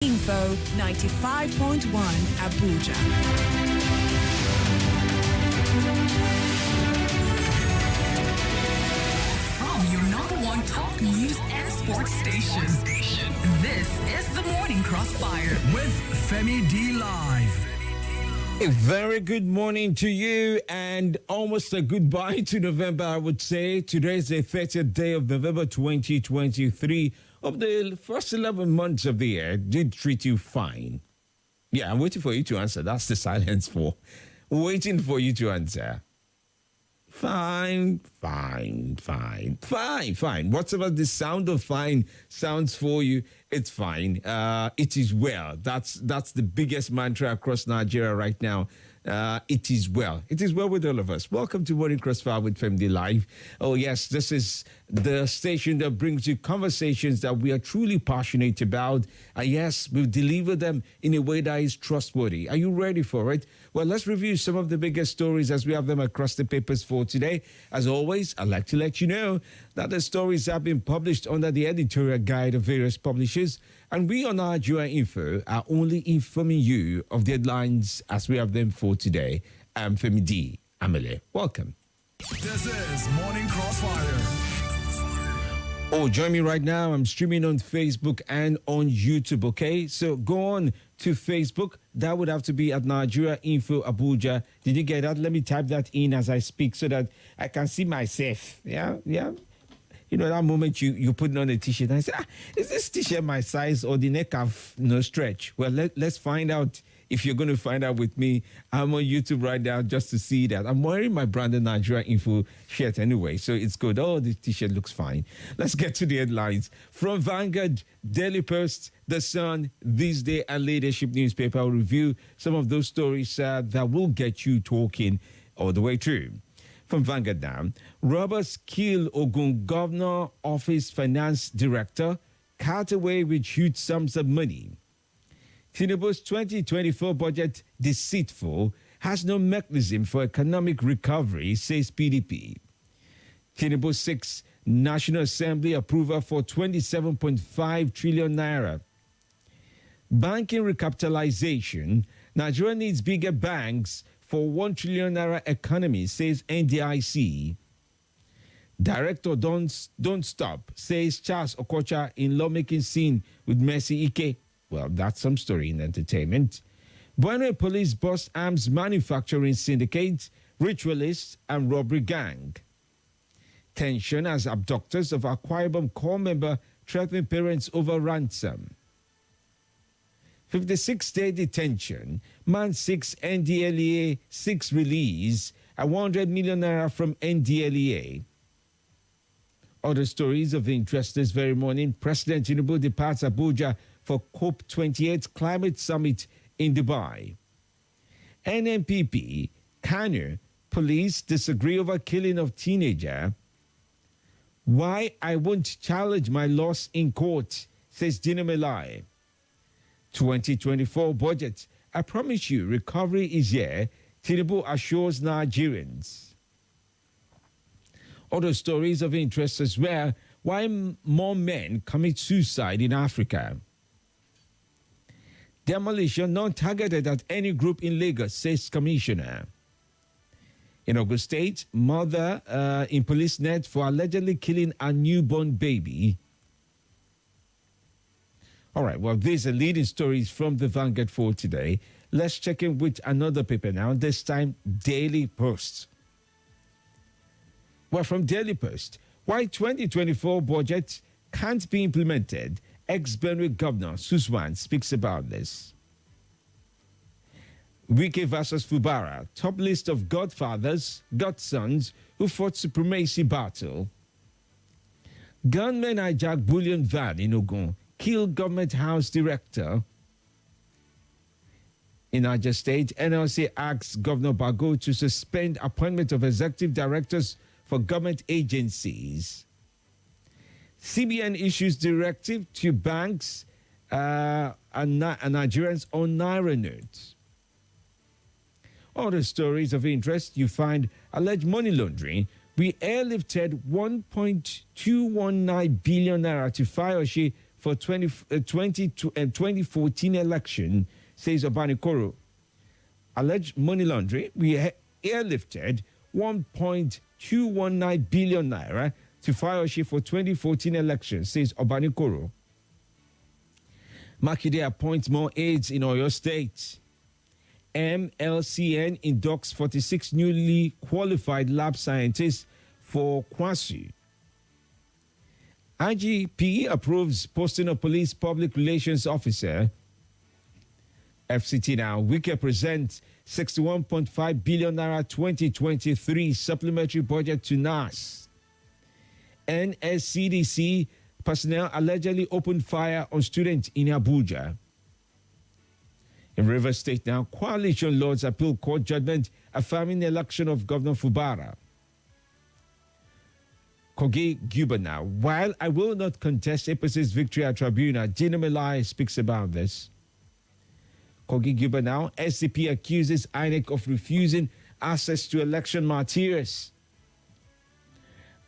Info 95.1 Abuja. From your number one talk news and sports station. This is the Morning Crossfire with Femi D Live. A very good morning to you and almost a goodbye to November, I would say. Today is the 30th day of November 2023. Of the first 11 months of the year, did treat you fine? Yeah, I'm waiting for you to answer. That's the silence for. Waiting for you to answer. Fine. Whatever the sound of fine sounds for you, it's fine. It is well. That's the biggest mantra across Nigeria right now. It is well. It is well with all of us. Welcome to Morning Crossfire with Femi Live. Oh, yes, this is the station that brings you conversations that we are truly passionate about. And yes, we'll deliver them in a way that is trustworthy. Are you ready for it? Well, let's review some of the biggest stories as we have them across the papers for today. As always, I'd like to let you know that the stories have been published under the editorial guide of various publishers. And we on our Nigeria Info are only informing you of the headlines as we have them for today. I'm Femi D. Amele. Welcome. This is Morning Crossfire. Oh, join me right now. I'm streaming on Facebook and on YouTube, okay? So go on to Facebook. That would have to be at Nigeria Info Abuja. Did you get that? Let me type that in as I speak so that I can see myself. Yeah. You know, that moment you put on a T-shirt and I say, is this T-shirt my size or the neck have no stretch? Well, let's find out. If you're going to find out with me, I'm on YouTube right now just to see that. I'm wearing my branded Nigeria Info shirt anyway, so it's good. Oh, the T-shirt looks fine. Let's get to the headlines. From Vanguard, Daily Post, The Sun, This Day, and Leadership newspaper, I'll review some of those stories that will get you talking all the way through. From Vanguard now, robbers kill Ogun Governor Office Finance Director, cut away with huge sums of money. Tinubu's 2024 budget deceitful, has no mechanism for economic recovery, says PDP. Tinubu seeks National Assembly approval for 27.5 trillion naira. Banking recapitalization, Nigeria needs bigger banks for 1 trillion naira economy, says NDIC. Director don't stop, says Charles Okocha in lawmaking scene with Mercy Ike. Well, that's some story in entertainment. Benue police bust arms manufacturing syndicate, ritualists, and robbery gang. Tension as abductors of Akwa Ibom corps member threaten parents over ransom. 56-day detention. Man seeks NDLEA 6 release and 100 million naira from NDLEA. Other stories of interest this very morning. President Tinubu departs Abuja for COP28 Climate Summit in Dubai. NNPP, Kano, police disagree over killing of teenager. Why I won't challenge my loss in court, says Dino Melai. 2024 budget. I promise you, recovery is here. Tinubu assures Nigerians. Other stories of interest as well. Why more men commit suicide in Africa? Demolition not targeted at any group in Lagos, says Commissioner. In Ogun State, mother in police net for allegedly killing a newborn baby. All right, well, these are leading stories from the Vanguard for today. Let's check in with another paper now, this time Daily Post. Well, from Daily Post, why 2024 budget can't be implemented. Ex-Benue Governor Suswan speaks about this. Wike versus Fubara, top list of godfathers, godsons who fought supremacy battle. Gunmen hijack bullion van in Ogun, kill government house director. In Niger State, NLC asks Governor Bago to suspend appointment of executive directors for government agencies. CBN issues directive to banks and Nigerians on Naira notes. Other stories of interest you find alleged money laundering. We airlifted 1.219 billion naira to Fayoshe for 2014 election, says Obanikoro. Alleged money laundering, we airlifted 1.219 billion naira to Fayoshe for 2014 election, says Obanikoro. Makinde appoints more aides in Oyo State. MLCN inducts 46 newly qualified lab scientists for Kwasu. IGP approves posting of police public relations officer. FCT now. Wike presents 61.5 billion naira 2023 supplementary budget to NAS. NSCDC personnel allegedly opened fire on students in Abuja. In Rivers State now, coalition lords appeal court judgment affirming the election of Governor Fubara. Kogi Guba now. While I will not contest APC's victory at tribunal, Gina Melai speaks about this. Kogi Guba now. SDP accuses INEC of refusing access to election materials.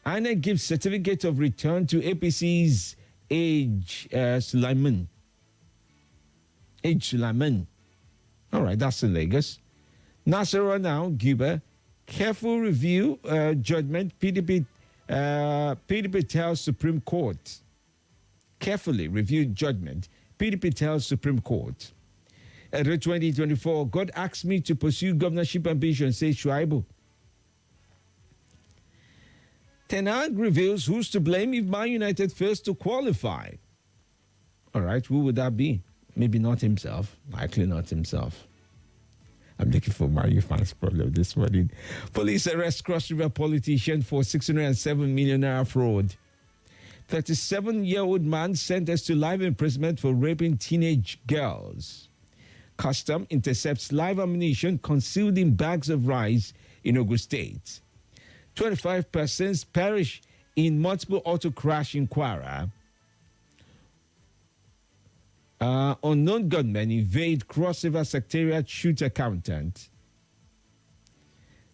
INEC gives certificate of return to APC's Sulaiman. All right, that's in Lagos. Nasara now, Guba. Careful review judgment. PDP tells Supreme Court. Carefully reviewed judgment. PDP tells Supreme Court. At 2024, God asked me to pursue governorship ambition, says Shuaibu. Tenag reveals who's to blame if Man United fails to qualify. All right, who would that be? Maybe not himself. Likely not himself. I'm looking for Man U fans' problem this morning. Police arrest Cross River politician for 607 million naira fraud. 37-year-old man sentenced to life imprisonment for raping teenage girls. Custom intercepts live ammunition concealed in bags of rice in Ogun State. 25 persons perish in multiple auto crash in Kwara. Unknown gunmen invade Cross River Secretariat, shoot accountant.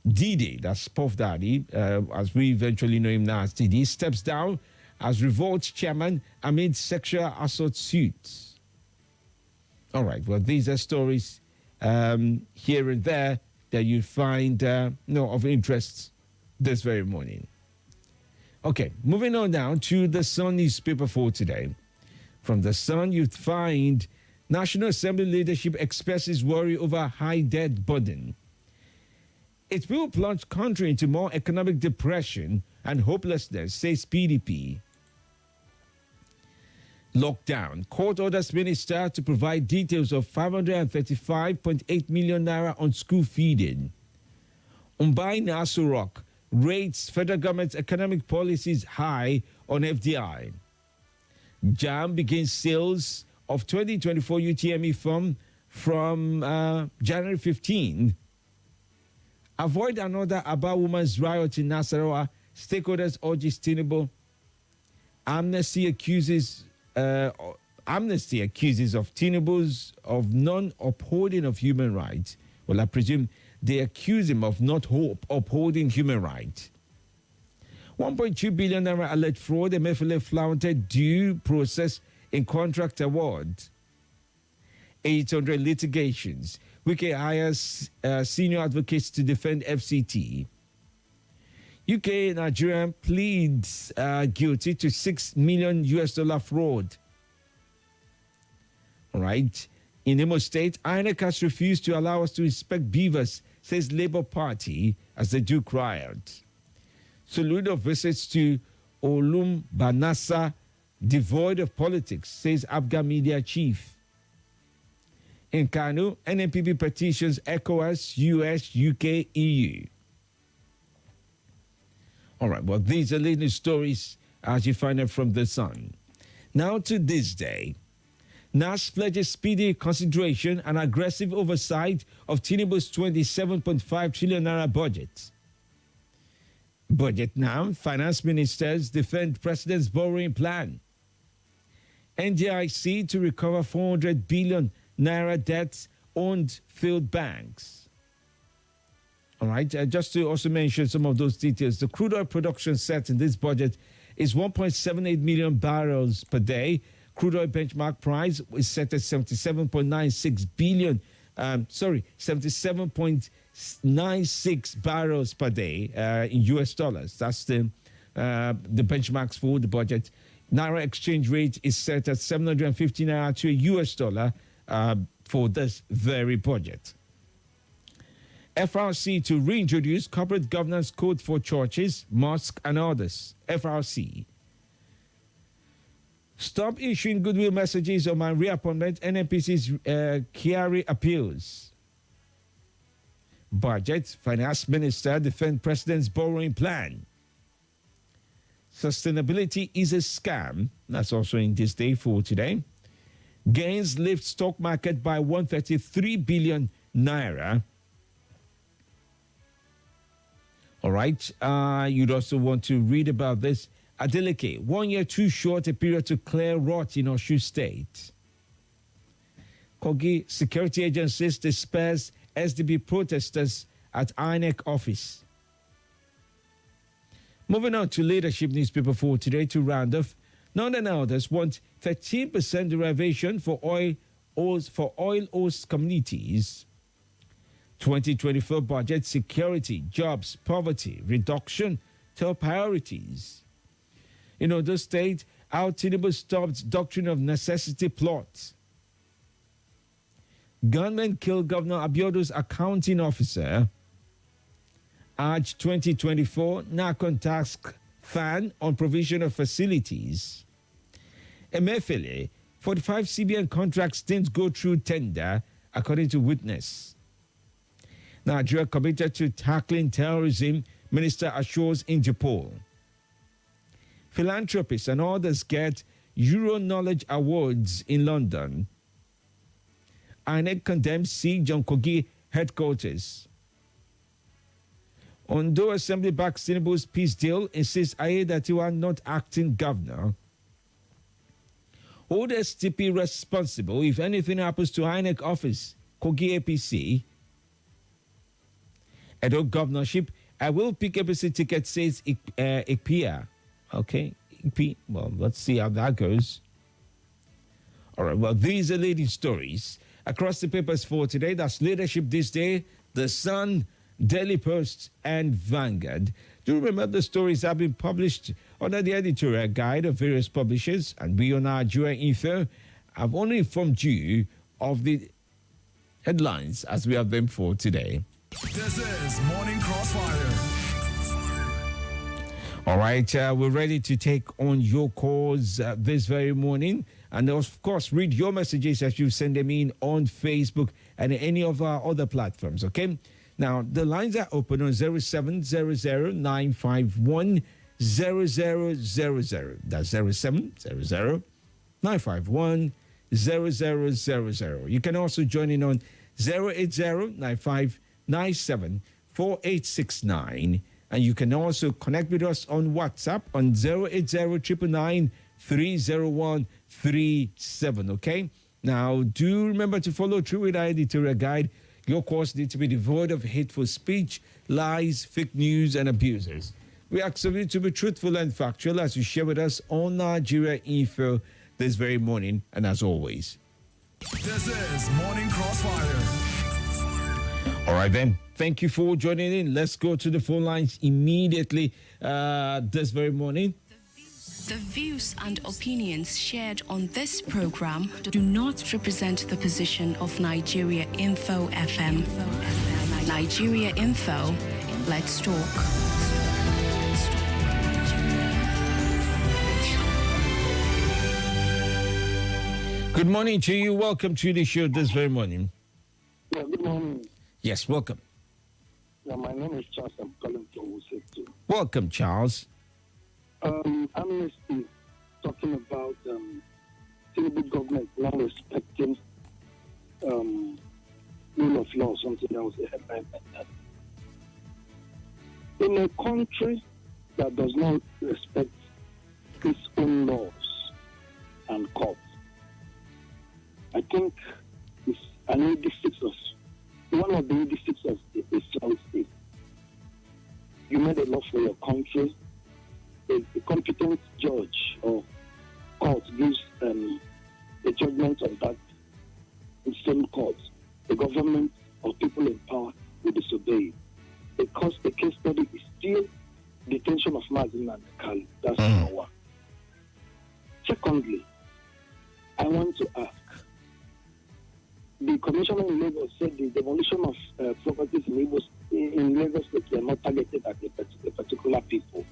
Didi, that's Puff Daddy, as we eventually know him now as Didi, steps down as revolt chairman amid sexual assault suits. All right, well, these are stories here and there that you find of interest this very morning. Okay, moving on now to the Sun newspaper for today. From the Sun, you find National Assembly leadership expresses worry over high debt burden. It will plunge country into more economic depression and hopelessness, says PDP. Lockdown. Court orders minister to provide details of 535.8 million naira on school feeding. Umbai Nasu Rock rates federal government's economic policies high on FDI. JAM begins sales of 2024 UTME from January 15. Avoid another Aba woman's riot in Nasarawa. Stakeholders urge Tinubu. Amnesty accuses of Tinubu's of non-upholding of human rights. Well, I presume they accuse him of not upholding human rights. 1.2 billion naira alleged fraud. MFLA flouted due process in contract award. 800 litigations. Wike hires senior advocates to defend FCT. UK Nigerian pleads guilty to $6 million fraud. All right. In Imo State, INEC has refused to allow us to inspect beavers, says Labour Party, as they do riot. Soludo visits to Olum Banasa, devoid of politics, says Abga Media chief. In Kanu, NNPP petitions ECOWAS, US, UK, EU. All right, well, these are leading stories as you find them from The Sun. Now to this day. NAS pledges speedy consideration and aggressive oversight of Tinubu's 27.5 trillion naira budget. Budget now, finance ministers defend president's borrowing plan. NDIC to recover 400 billion naira debts owned failed banks. All right, just to also mention some of those details, the crude oil production set in this budget is 1.78 million barrels per day, Crude oil benchmark price is set at 77.96 billion. 77.96 barrels per day in US dollars. That's the benchmarks for the budget. Naira exchange rate is set at 750 naira to a US dollar for this very budget. FRC to reintroduce corporate governance code for churches, mosques, and others. FRC. Stop issuing goodwill messages on my reappointment. NNPC's Kiari appeals. Budget. Finance Minister defend President's borrowing plan. Sustainability is a scam. That's also in this day for today. Gains lift stock market by 133 billion naira. All right. You'd also want to read about this. Adeleke, 1 year too short a period to clear rot in Osun State. Kogi security agencies disperse SDP protesters at INEC office. Moving on to leadership newspaper for today to round off. None and others want 13% derivation for oil host communities. 2024 budget, security, jobs, poverty, reduction, top priorities. In Ondo State, how Tinubu stopped doctrine of necessity plot. Gunmen killed Governor Abiodu's accounting officer. Arch 2024 NACON task fan on provision of facilities. Emefiele, 45 CBN contracts didn't go through tender, according to witness. Nigeria committed to tackling terrorism, Minister assures Interpol. Philanthropists and others get Euro Knowledge Awards in London. INEC condemns siege on Kogi headquarters. Ondo Assembly backs Tinubu's peace deal, insists Aiyedatiwa not acting governor. Hold STP responsible if anything happens to INEC office, Kogi APC. Edo governorship, I will pick APC ticket, says Ikpia. Okay, well, let's see how that goes. All right, well, these are leading stories across the papers for today. That's Leadership This Day, The Sun, Daily Post, and Vanguard. Do remember the stories have been published under the editorial guide of various publishers, and we on Nigeria Info have only informed you of the headlines as we have them for today. This is Morning Crossfire. All right, we're ready to take on your calls this very morning. And of course, read your messages as you send them in on Facebook and any of our other platforms, okay? Now, the lines are open on 0700 951 0000. That's 0700 951 0000. You can also join in on 080 9597 4869. And you can also connect with us on WhatsApp on 080-999-30137, okay? Now, do remember to follow through with our editorial guide. Your course needs to be devoid of hateful speech, lies, fake news, and abuses. We ask of you to be truthful and factual as you share with us on Nigeria Info this very morning, and as always. This is Morning Crossfire. All right, then. Thank you for joining in. Let's go to the phone lines immediately this very morning. The views and opinions shared on this program do not represent the position of Nigeria Info FM. Nigeria Info, let's talk. Good morning to you. Welcome to the show this very morning. Yeah, good morning. Yes, welcome. Yeah, my name is Charles. I'm calling from Wusetu. Welcome, Charles. Amnesty talking about Tinubu government not respecting rule of law, something that was a headline like that. In a country that does not respect its own laws and courts, I think it's an indicator. One of the indicators of the Islamic State. You made a law for your country. A competent judge or court gives a judgment on that, the same court, the government or people in power will disobey it. Because the case study is still detention of Mazin and Kali. That's number one. Secondly, I want to ask, the commissioner in Lagos said the demolition of properties in Lagos State were not targeted at a particular people,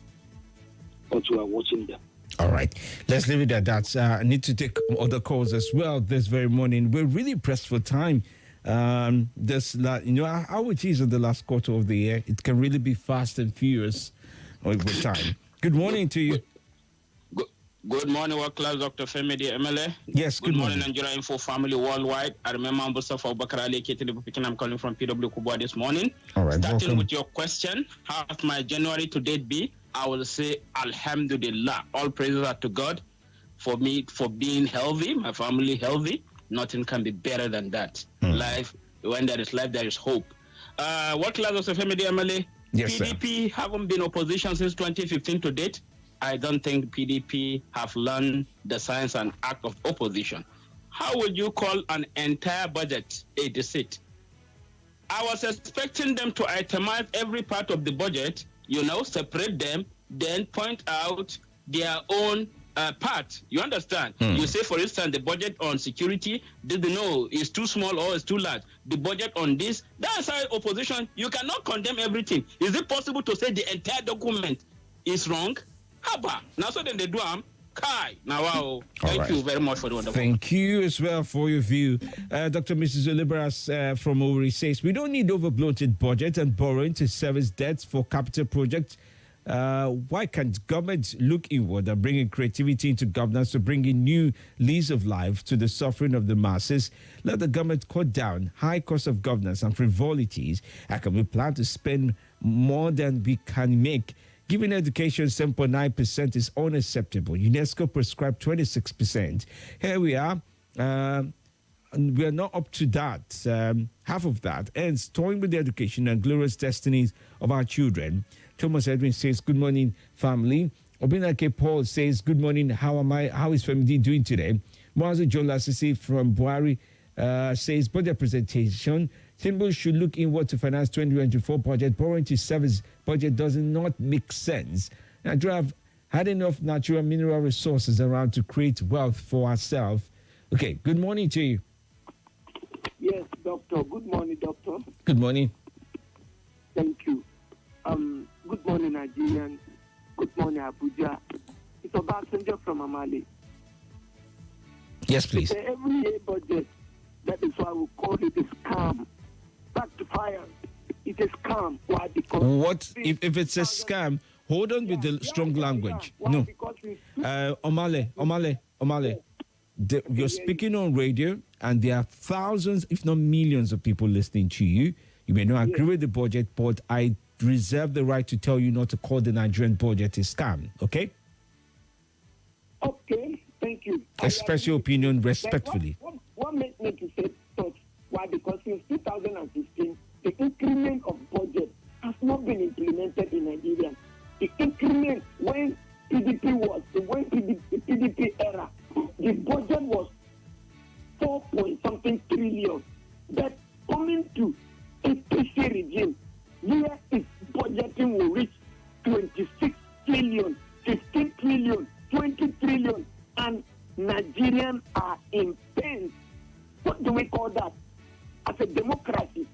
but we are watching them. All right, let's leave it at that. I need to take other calls as well this very morning. We're really pressed for time. How it is in the last quarter of the year, it can really be fast and furious with time. Good morning to you. Good morning, world class Dr. Femi, the MLA. Yes, good morning. Nigeria Info family worldwide. I remember Mustafa Bakar Ali I'm calling from PW Kubwa this morning. All right, starting welcome. with your question, how has my January to date be? I will say Alhamdulillah. All praises are to God for me for being healthy, my family healthy. Nothing can be better than that. Life, when there is life, there is hope. What class of Femi MLA? Yes, PDP sir. haven't been opposition since 2015 to date. I don't think PDP have learned the science and act of opposition. How would you call an entire budget a deceit? I was expecting them to itemize every part of the budget, separate them, then point out their own part. You understand? You say, for instance, the budget on security, is too small or is too large. The budget on this, that's how opposition, you cannot condemn everything. Is it possible to say the entire document is wrong? Haba. Now, so then they do Kai. Now, wow. Thank you very much for the wonderful. Thank you as well for your view. Dr. Mrs. Olibras from Ori says, we don't need over-bloated budget and borrowing to service debts for capital projects. Why can't government look inward and bring in creativity into governance to bring in new lease of life to the suffering of the masses? Let the government cut down high cost of governance and frivolities. How can we plan to spend more than we can make? Giving education 7.9% is unacceptable. UNESCO prescribed 26%. Here we are. And we are not up to that, half of that. And toying with the education and glorious destinies of our children. Thomas Edwin says, good morning, family. Obinake Paul says, good morning. How is Femi doing today? Mwazu John Lassisi from Buhari says, budget presentation. Timbers should look inward to finance 2024 budget. Borrowing to service budget does not make sense. Nigeria have had enough natural mineral resources around to create wealth for ourselves. Okay, good morning to you. Yes, Doctor. Good morning, Doctor. Good morning. Thank you. Good morning, Nigerians. Good morning, Abuja. It's Obasanjo from Amali. Yes, please. It's an everyday budget. That is why we call it a scam. Backfire. It is scam. Why? Because what if it's a scam? Hold on with the strong language. No. Omale. You're speaking on radio, and there are thousands, if not millions, of people listening to you. You may not agree with the budget, but I reserve the right to tell you not to call the Nigerian budget a scam. Okay? Okay. Thank you. Express your opinion respectfully. What makes me to say such? Why? Because since 2015, the increment of budget has not been implemented in Nigeria. The increment when PDP era, the budget was 4-point-something trillion. But coming to APC regime, where its budgeting will reach 26 trillion, 15 trillion, 20 trillion, and Nigerians are in pain. What do we call that? As a democracy,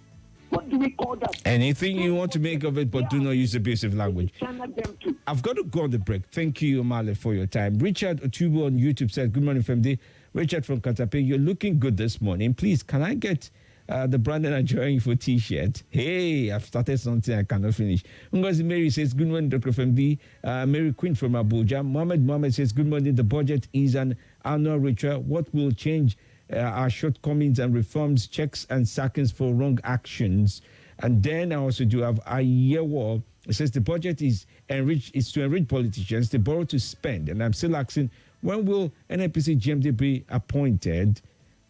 what do we call that? Anything you want to make of it, but do not use abusive language. I've got to go on the break. Thank you, Omale, for your time. Richard Otubo on YouTube said, good morning, FMD. Richard from Katape, you're looking good this morning. Please, can I get the Brandon Nigerian Info t-shirt? Hey, I've started something I cannot finish. Ngozi Mary says, good morning, Dr. FMD. Mary Queen from Abuja. Mohammed says, good morning. The budget is an annual ritual. What will change our shortcomings and reforms, checks and sackings for wrong actions? And then I also do have Ayewo. It says the budget is to enrich politicians. They borrow to spend. And I'm still asking, when will NNPC GMD be appointed?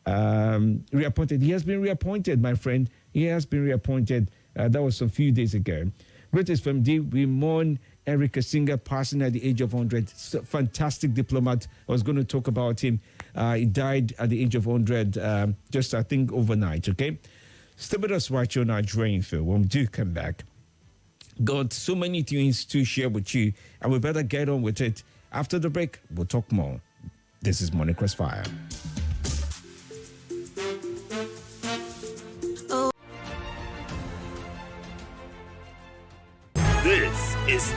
Reappointed. He has been reappointed, my friend. He has been reappointed. That was a few days ago. Greatest FMD, we mourn Eric, a singer, passing at the age of 100. Fantastic diplomat. I was going to talk about him. He died at the age of 100, just I think overnight, okay? Stay with us right here on Nigeria Info. When we do come back, got so many things to share with you, and we better get on with it. After the break, we'll talk more. This is Morning Crossfire. This is